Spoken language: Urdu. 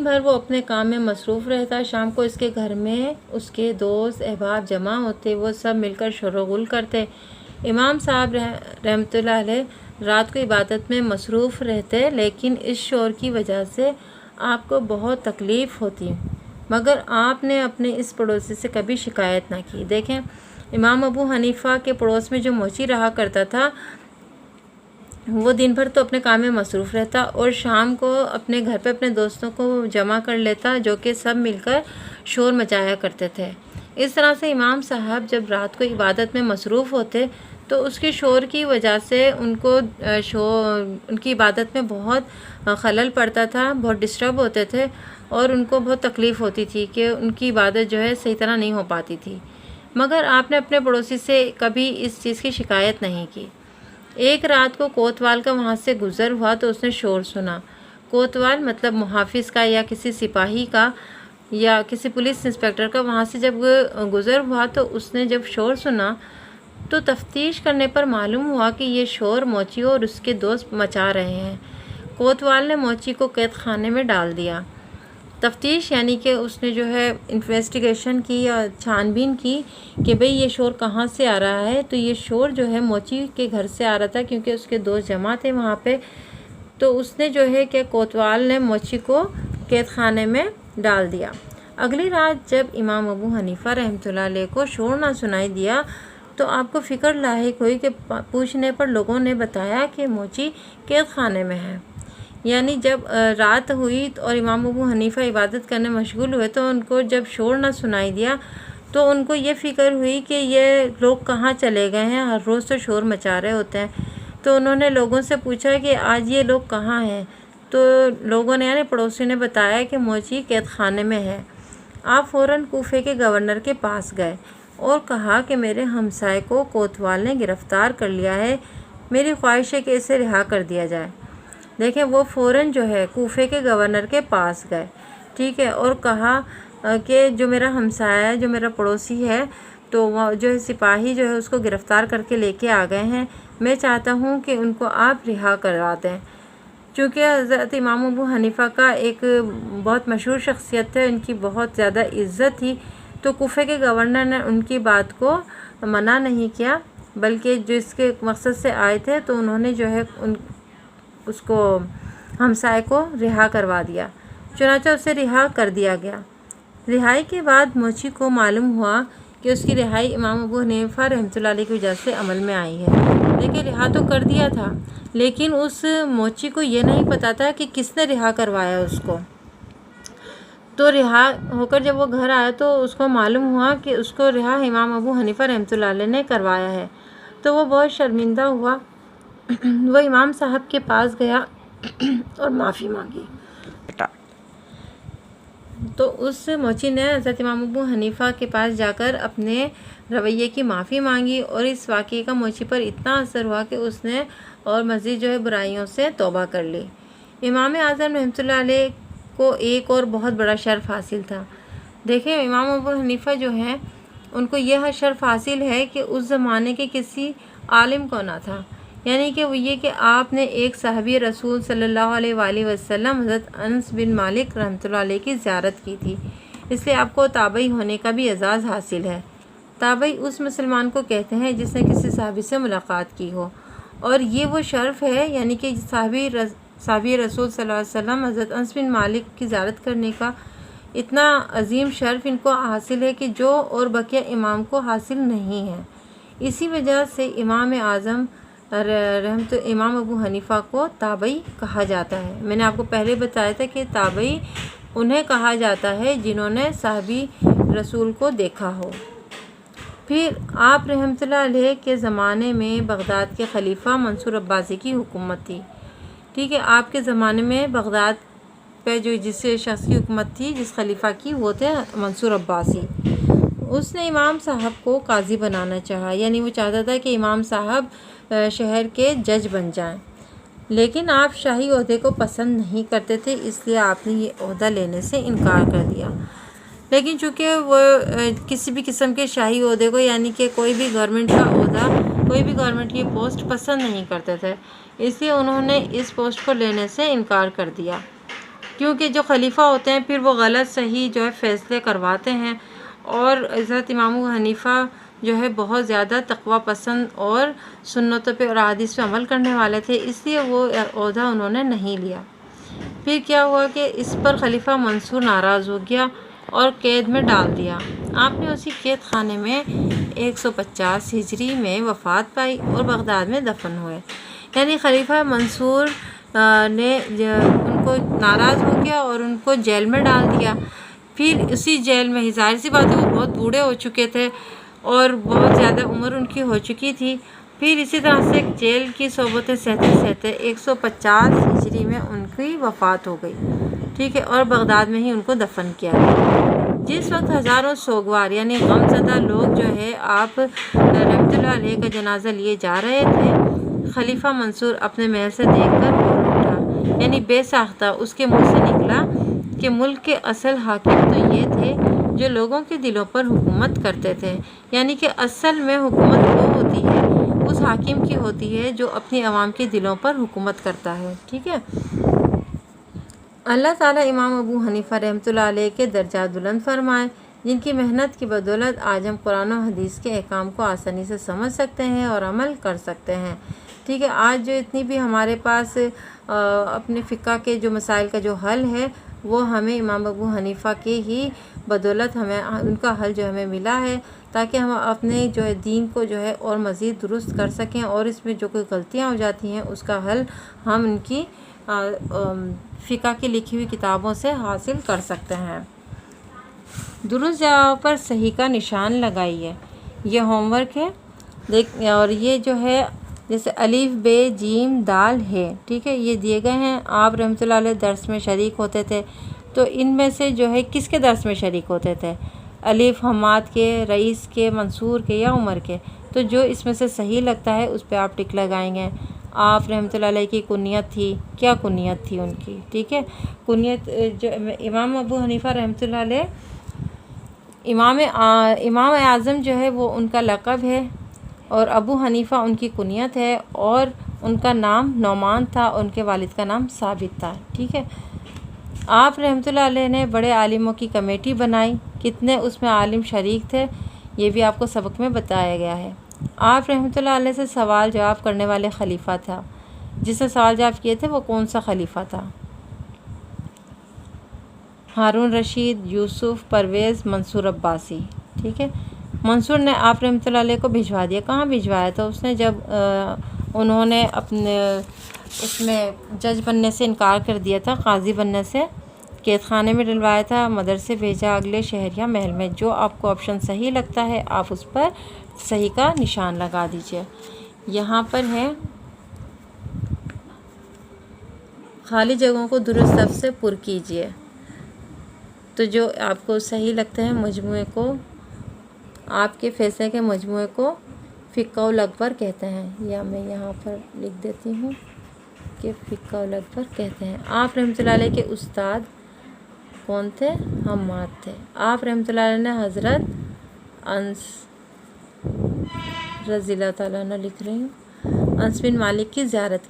بھر وہ اپنے کام میں مصروف رہتا۔ شام کو اس کے گھر میں اس کے دوست احباب جمع ہوتے، وہ سب مل کر شور و غل کرتے۔ امام صاحب رحمۃ اللہ علیہ رات کو عبادت میں مصروف رہتے، لیکن اس شور کی وجہ سے آپ کو بہت تکلیف ہوتی، مگر آپ نے اپنے اس پڑوسی سے کبھی شکایت نہ کی۔ دیکھیں، امام ابو حنیفہ کے پڑوس میں جو موچی رہا کرتا تھا، وہ دن بھر تو اپنے کام میں مصروف رہتا اور شام کو اپنے گھر پہ اپنے دوستوں کو جمع کر لیتا، جو کہ سب مل کر شور مچایا کرتے تھے۔ اس طرح سے امام صاحب جب رات کو عبادت میں مصروف ہوتے تو اس کے شور کی وجہ سے ان کی عبادت میں بہت خلل پڑتا تھا، بہت ڈسٹرب ہوتے تھے اور ان کو بہت تکلیف ہوتی تھی کہ ان کی عبادت جو ہے صحیح طرح نہیں ہو پاتی تھی، مگر آپ نے اپنے پڑوسی سے کبھی اس چیز کی شکایت نہیں کی۔ ایک رات کو کوتوال کا وہاں سے گزر ہوا تو اس نے شور سنا۔ کوتوال مطلب محافظ کا یا کسی سپاہی کا یا کسی پولیس انسپکٹر کا، وہاں سے جب گزر ہوا تو اس نے جب شور سنا تو تفتیش کرنے پر معلوم ہوا کہ یہ شور موچی اور اس کے دوست مچا رہے ہیں۔ کوتوال نے موچی کو قید خانے میں ڈال دیا۔ تفتیش یعنی کہ اس نے جو ہے انویسٹیگیشن کی یا چھان بین کی کہ بھئی یہ شور کہاں سے آ رہا ہے، تو یہ شور جو ہے موچی کے گھر سے آ رہا تھا، کیونکہ اس کے دوست جمع تھے وہاں پہ۔ تو اس نے جو ہے کہ کوتوال نے موچی کو قید خانے میں ڈال دیا۔ اگلی رات جب امام ابو حنیفہ رحمۃ اللہ علیہ کو شور نہ سنائی دیا تو آپ کو فکر لاحق ہوئی کہ پوچھنے پر لوگوں نے بتایا کہ موچی قید خانے میں ہے۔ یعنی جب رات ہوئی اور امام ابو حنیفہ عبادت کرنے مشغول ہوئے تو ان کو جب شور نہ سنائی دیا تو ان کو یہ فکر ہوئی کہ یہ لوگ کہاں چلے گئے ہیں، ہر روز تو شور مچا رہے ہوتے ہیں۔ تو انہوں نے لوگوں سے پوچھا کہ آج یہ لوگ کہاں ہیں، تو لوگوں نے یعنی پڑوسی نے بتایا کہ موچی قید خانے میں ہے۔ آپ فوراً کوفے کے گورنر کے پاس گئے اور کہا کہ میرے ہمسائے کو کوتوال نے گرفتار کر لیا ہے، میری خواہش ہے کہ اسے رہا کر دیا جائے۔ دیکھیں، وہ فوراً جو ہے کوفے کے گورنر کے پاس گئے، ٹھیک ہے، اور کہا کہ جو میرا ہمسایہ ہے، جو میرا پڑوسی ہے، تو وہ جو ہے سپاہی جو ہے اس کو گرفتار کر کے لے کے آ گئے ہیں، میں چاہتا ہوں کہ ان کو آپ رہا کروا دیں۔ چونکہ حضرت امام ابو حنیفہ کا ایک بہت مشہور شخصیت ہے، ان کی بہت زیادہ عزت تھی، تو کوفے کے گورنر نے ان کی بات کو منع نہیں کیا، بلکہ جس کے مقصد سے آئے تھے تو انہوں نے جو ہے اس کو ہمسائے کو رہا کروا دیا۔ چنانچہ اسے رہا کر دیا گیا۔ رہائی کے بعد موچی کو معلوم ہوا کہ اس کی رہائی امام ابو حنیفہ رحمۃ اللہ علیہ کی وجہ سے عمل میں آئی ہے۔ دیکھیں، رہا تو کر دیا تھا، لیکن اس موچی کو یہ نہیں پتا تھا کہ کس نے رہا کروایا اس کو۔ تو رہا ہو کر جب وہ گھر آیا تو اس کو معلوم ہوا کہ اس کو رہا امام ابو حنیفہ رحمۃ اللہ علیہ نے کروایا ہے، تو وہ بہت شرمندہ ہوا۔ وہ امام صاحب کے پاس گیا اور معافی مانگی۔ تو اس موچی نے حضرت امام ابو حنیفہ کے پاس جا کر اپنے رویے کی معافی مانگی، اور اس واقعے کا موچی پر اتنا اثر ہوا کہ اس نے اور مزید جو ہے برائیوں سے توبہ کر لی۔ امام اعظم رحمۃ اللہ علیہ کو ایک اور بہت بڑا شرف حاصل تھا۔ دیکھیں، امام ابو حنیفہ جو ہیں ان کو یہ شرف حاصل ہے کہ اس زمانے کے کسی عالم کو نہ تھا، یعنی کہ وہ یہ کہ آپ نے ایک صحابی رسول صلی اللہ علیہ وآلہ وسلم حضرت انس بن مالک رحمۃ اللہ علیہ کی زیارت کی تھی، اس لیے آپ کو تابعی ہونے کا بھی اعزاز حاصل ہے۔ تابعی اس مسلمان کو کہتے ہیں جس نے کسی صحابی سے ملاقات کی ہو، اور یہ وہ شرف ہے، یعنی کہ صحابی رسول صلی اللہ علیہ وسلم حضرت انس بن مالک کی زیارت کرنے کا اتنا عظیم شرف ان کو حاصل ہے کہ جو اور بقیہ امام کو حاصل نہیں ہے۔ اسی وجہ سے امام اعظم امام ابو حنیفہ کو تابعی کہا جاتا ہے۔ میں نے آپ کو پہلے بتایا تھا کہ تابعی انہیں کہا جاتا ہے جنہوں نے صحابی رسول کو دیکھا ہو۔ پھر آپ رحمۃ اللہ علیہ کے زمانے میں بغداد کے خلیفہ منصور عباسی کی حکومت تھی، ٹھیک ہے۔ آپ کے زمانے میں بغداد پہ جو جس شخص کی حکومت تھی، جس خلیفہ کی، وہ تھے منصور عباسی۔ اس نے امام صاحب کو قاضی بنانا چاہا، یعنی وہ چاہتا تھا کہ امام صاحب شہر کے جج بن جائیں، لیکن آپ شاہی عہدے کو پسند نہیں کرتے تھے، اس لیے آپ نے یہ عہدہ لینے سے انکار کر دیا۔ لیکن چونکہ وہ کسی بھی قسم کے شاہی عہدے کو، یعنی کہ کوئی بھی گورنمنٹ کا عہدہ، کوئی بھی گورنمنٹ کی پوسٹ پسند نہیں کرتے تھے، اس لیے انہوں نے اس پوسٹ کو لینے سے انکار کر دیا۔ کیونکہ جو خلیفہ ہوتے ہیں پھر وہ غلط صحیح جو ہے فیصلے کرواتے ہیں، اور حضرت امام ابو حنیفہ جو ہے بہت زیادہ تقوی پسند اور سنتوں پہ اور احادیث پہ عمل کرنے والے تھے، اس لیے وہ عہدہ انہوں نے نہیں لیا۔ پھر کیا ہوا کہ اس پر خلیفہ منصور ناراض ہو گیا اور قید میں ڈال دیا۔ آپ نے اسی قید خانے میں 150 ہجری میں وفات پائی اور بغداد میں دفن ہوئے۔ یعنی خلیفہ منصور نے ان کو ناراض ہو گیا اور ان کو جیل میں ڈال دیا۔ پھر اسی جیل میں، ظاہر سی بات ہے وہ بہت بوڑھے ہو چکے تھے اور بہت زیادہ عمر ان کی ہو چکی تھی۔ پھر اسی طرح سے جیل کی صحبتیں سہتے سہتے 150 ہجری میں ان کی وفات ہو گئی، ٹھیک ہے، اور بغداد میں ہی ان کو دفن کیا گیا۔ جس وقت ہزاروں سوگوار یعنی غم زدہ لوگ جو ہے آپ رحمۃ اللہ علیہ کا جنازہ لیے جا رہے تھے، خلیفہ منصور اپنے محل سے دیکھ کر بول اٹھا، یعنی بے ساختہ اس کے منہ سے نکلا کہ ملک کے اصل حاکم تو یہ تھے جو لوگوں کے دلوں پر حکومت کرتے تھے، یعنی کہ اصل میں حکومت وہ ہوتی ہے، اس حاکم کی ہوتی ہے جو اپنی عوام کے دلوں پر حکومت کرتا ہے، ٹھیک ہے۔ اللہ تعالیٰ امام ابو حنیفہ رحمۃ اللہ علیہ کے درجات بلند فرمائے، جن کی محنت کی بدولت آج ہم قرآن و حدیث کے احکام کو آسانی سے سمجھ سکتے ہیں اور عمل کر سکتے ہیں، ٹھیک ہے۔ آج جو اتنی بھی ہمارے پاس اپنے فقہ کے جو مسائل کا جو حل ہے وہ ہمیں امام ابو حنیفہ کے ہی بدولت ہمیں ان کا حل جو ہمیں ملا ہے، تاکہ ہم اپنے جو ہے دین کو جو ہے اور مزید درست کر سکیں، اور اس میں جو کوئی غلطیاں ہو جاتی ہیں اس کا حل ہم ان کی فقہ کی لکھی ہوئی کتابوں سے حاصل کر سکتے ہیں۔ درست جگہ پر صحیح کا نشان لگائیے، یہ ہوم ورک ہے، اور یہ جو ہے جیسے الف بے جیم دال ہے، ٹھیک ہے، یہ دیے گئے ہیں۔ آپ رحمۃ اللہ علیہ درس میں شریک ہوتے تھے، تو ان میں سے جو ہے کس کے درس میں شریک ہوتے تھے؟ الف حماد کے، رئیس کے، منصور کے یا عمر کے؟ تو جو اس میں سے صحیح لگتا ہے اس پہ آپ ٹک لگائیں گے۔ آپ رحمۃ اللہ علیہ کی کنیت تھی، کیا کنیت تھی ان کی؟ ٹھیک ہے، کنیت جو امام ابو حنیفہ رحمۃ اللہ علیہ امام اعظم جو ہے وہ ان کا لقب ہے، اور ابو حنیفہ ان کی کنیت ہے، اور ان کا نام نعمان تھا، ان کے والد کا نام ثابت تھا، ٹھیک ہے۔ آپ رحمۃ اللہ علیہ نے بڑے عالموں کی کمیٹی بنائی، کتنے اس میں عالم شریک تھے یہ بھی آپ کو سبق میں بتایا گیا ہے۔ آپ رحمۃ اللہ علیہ سے سوال جواب کرنے والے خلیفہ تھا، جس نے سوال جواب کیے تھے وہ کون سا خلیفہ تھا؟ ہارون رشید، یوسف، پرویز، منصور عباسی، ٹھیک ہے۔ منصور نے آپ رحمۃ اللہ علیہ کو بھجوا دیا، کہاں بھجوایا تھا اس نے؟ جب انہوں نے اپنے اس میں جج بننے سے انکار کر دیا تھا، قاضی بننے سے، قید خانے میں ڈلوایا تھا، مدرسے بھیجا اگلے شہر یا محل میں۔ جو آپ کو آپشن صحیح لگتا ہے آپ اس پر صحیح کا نشان لگا دیجئے۔ یہاں پر ہے خالی جگہوں کو درست لفظ سے پر کیجئے، تو جو آپ کو صحیح لگتا ہے مجموعے کو، آپ کے فیصلے کے مجموعے کو فقہ الاکبر کہتے ہیں، یا میں یہاں پر لکھ دیتی ہوں کہ فقہ الاکبر کہتے ہیں۔ آپ رحمۃ اللہ علیہ کے استاد کون تھے؟ حماد تھے۔ آپ رحمۃ اللہ علیہ نے حضرت انس رضی اللہ تعالیٰ عنہ لکھ رہی ہوں، انس بن مالک کی زیارت